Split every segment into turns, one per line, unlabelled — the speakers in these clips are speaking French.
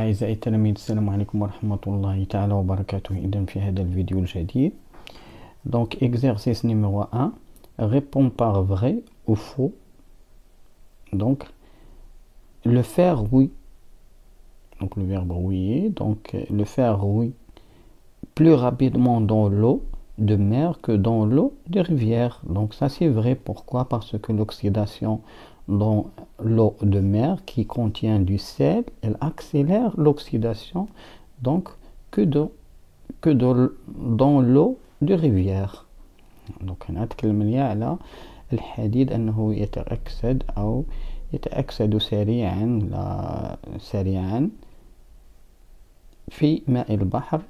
أعزائي التلاميذ، السلام عليكم ورحمة الله تعالى وبركاته. إذن في هذا الفيديو الجديد donc exercice numéro 1, réponds par vrai ou faux. Donc le faire oui, donc le verbe oui, donc le faire oui plus rapidement dans l'eau de mer que dans l'eau de rivière. Donc ça c'est vrai. Pourquoi? Parce que l'oxydation dans l'eau de mer qui contient du sel, elle accélère l'oxydation donc que dans l'eau de rivière. donc هنا نتكلم ليا على الحديد أنه يتأكسد سريعا في ماء البحر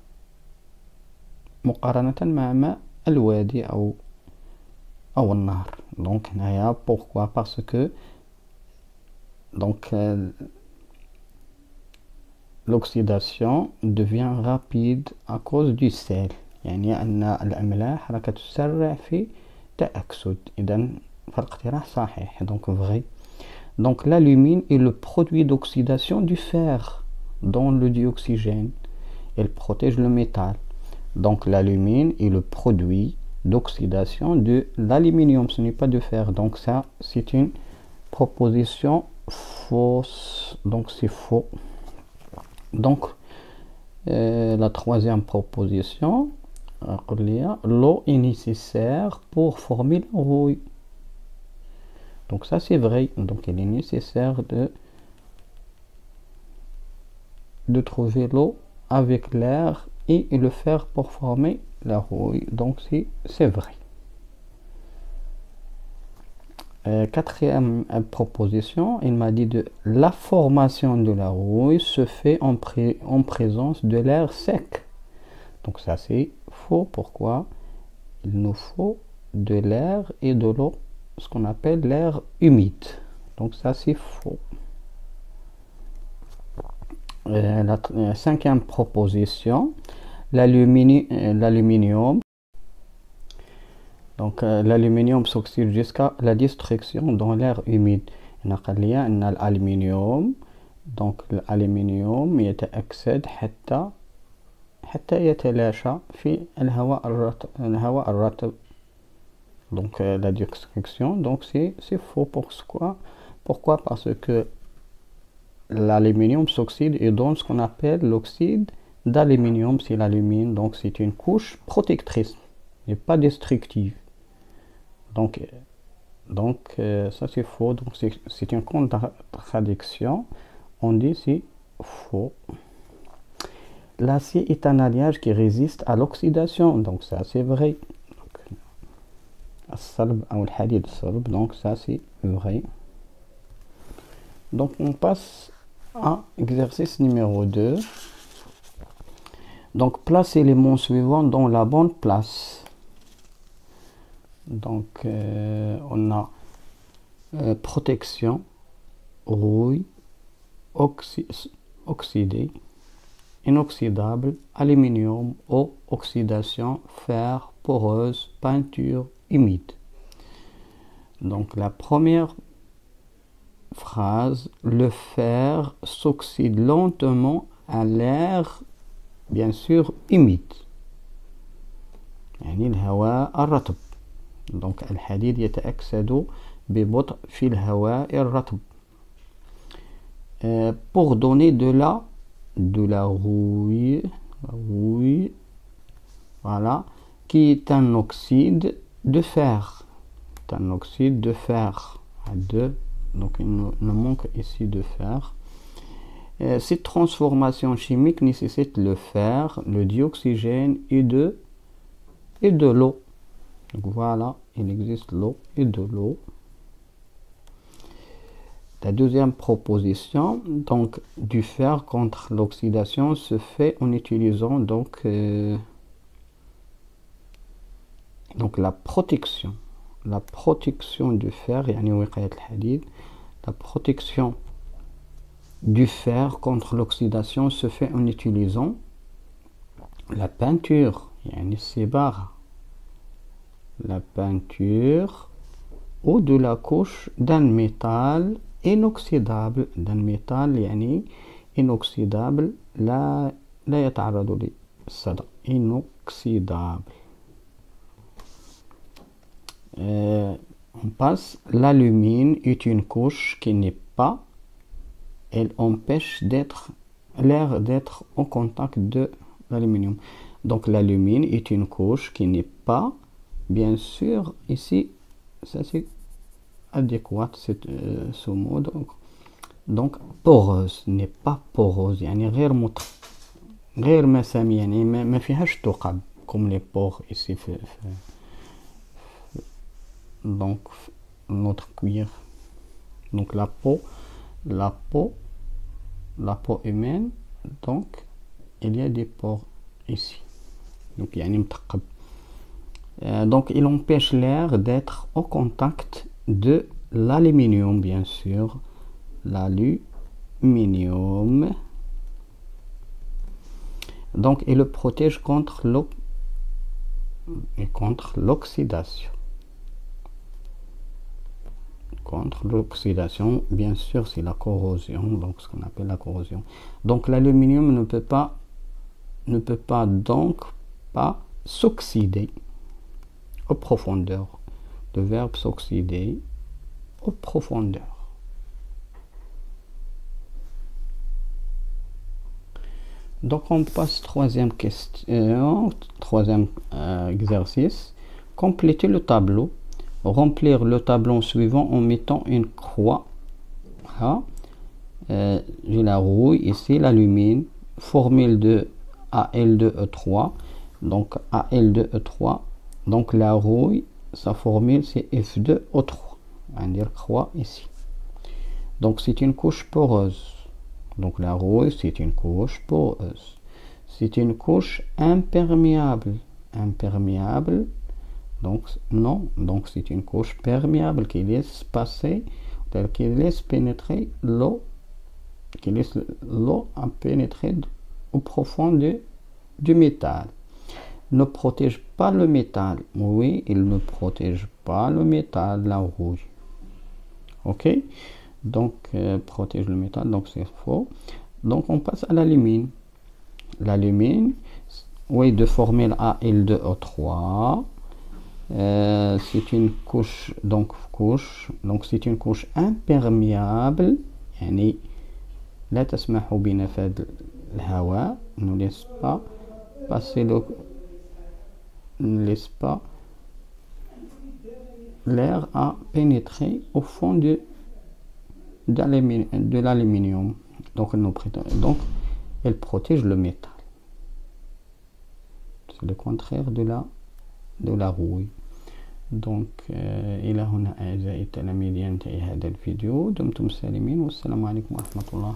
مقارنة مع ماء الوادي أو النهر. donc هنايا pourquoi? parce que donc l'oxydation devient rapide à cause du sel، يعني أن الأملاح راك تسرع في تأكسد. إذا فالاقتراح صحيح، donc vrai. donc l'alumine est le produit d'oxydation du fer dans le dioxygène. Elle protège le métal. donc l'alumine est le produit d'oxydation de l'aluminium, ce n'est pas de fer. donc ça c'est une proposition fausse, donc c'est faux. donc la troisième proposition, l'eau est nécessaire pour former la rouille. donc ça c'est vrai. donc il est nécessaire de trouver l'eau avec l'air et le fer pour former la rouille. donc c'est vrai. Quatrième proposition, il m'a dit de la formation de la rouille se fait en présence de l'air sec. donc ça c'est faux. Pourquoi? il nous faut de l'air et de l'eau, ce qu'on appelle l'air humide. donc ça c'est faux. La cinquième proposition, l'aluminium. donc l'aluminium s'oxyde jusqu'à la destruction dans l'air humide. l'aluminium donc l'aluminium يتأكسد حتى يتلاشى في الهواء الرطب. donc la destruction, donc c'est faux. pourquoi? parce que l'aluminium s'oxyde et donne ce qu'on appelle l'oxyde d'aluminium. c'est l'alumine, donc c'est une couche protectrice et pas destructive. donc ça c'est faux. donc c'est une contradiction. on dit c'est faux. L'acier est un alliage qui résiste à l'oxydation. donc ça c'est vrai. donc ça c'est vrai. donc on passe à exercice numéro 2. donc place l'élément suivant dans la bonne place. donc on a protection, rouille, oxydé, inoxydable, aluminium, eau, oxydation, fer, poreuse, peinture, humide. donc la première phrase, le fer s'oxyde lentement à l'air bien sûr humide، يعني الهواء الرطب. donc الحديد يتأكسد ببطء في الهواء الرطب. pour donner de la rouille, voilà, qui est un oxyde de fer. c'est un oxyde de fer à 2. donc il nous manque ici de fer. cette transformation chimique nécessite le fer, le dioxygène et de l'eau. donc voilà, il existe l'eau et de l'eau. La deuxième proposition, donc du fer contre l'oxydation se fait en utilisant donc la protection du fer. يعني وقاية الحديد. la protection du fer contre l'oxydation se fait en utilisant la peinture، يعني الصباغة. la peinture ou de la couche d'un métal inoxydable. d'un métal يعني inoxydable لا يتعرض للصدأ. inoxydable. On passe. L'alumine est une couche qui n'est pas, elle empêche l'air d'être au contact de l'aluminium. Donc l'alumine est une couche qui n'est pas, bien sûr, ici, ça c'est adéquat, ce mot. Donc poreuse, n'est pas poreuse, يعني غير مسامية، يعني ما فيهاش ثقب comme les pores ici donc notre cuir. Donc la peau humaine, donc il y a des pores ici, donc يعني متقب. Donc il empêche l'air d'être au contact de l'aluminium, bien sûr, l'aluminium. Donc il le protège contre l'oxydation. Contre l'oxydation, bien sûr, c'est la corrosion, donc ce qu'on appelle la corrosion. Donc l'aluminium ne peut pas donc pas s'oxyder aux profondeurs. Le verbe s'oxyder aux profondeurs. Donc on passe troisième question, troisième exercice. Compléter le tableau. Remplir le tableau suivant en mettant une croix. J'ai la rouille ici, l'alumine, formule de Al2E3. Donc Al2E3. Donc la rouille, sa formule c'est F2O3. On va dire croix ici. Donc c'est une couche poreuse. Donc la rouille c'est une couche poreuse. C'est une couche imperméable. Imperméable. Donc non, donc c'est une couche perméable qui laisse passer, qui laisse pénétrer l'eau, qui laisse l'eau à pénétrer au profond du métal. Ne protège pas le métal. Oui, il ne protège pas le métal, la rouille. Ok, donc protège le métal, donc c'est faux. Donc on passe à l'alumine. L'alumine, oui, de formule Al2O3. C'est une couche, donc c'est une couche imperméable. يعني لا تسمح بنفاذ الهواء, ne laisse pas passer ne laisse pas l'air à pénétrer au fond de l'aluminium. Donc elle protège le métal. C'est le contraire de la rouille. Donc إلى هنا أعزائي التلاميذ ينتهي هذا الفيديو. دمتم سالمين والسلام عليكم ورحمة الله.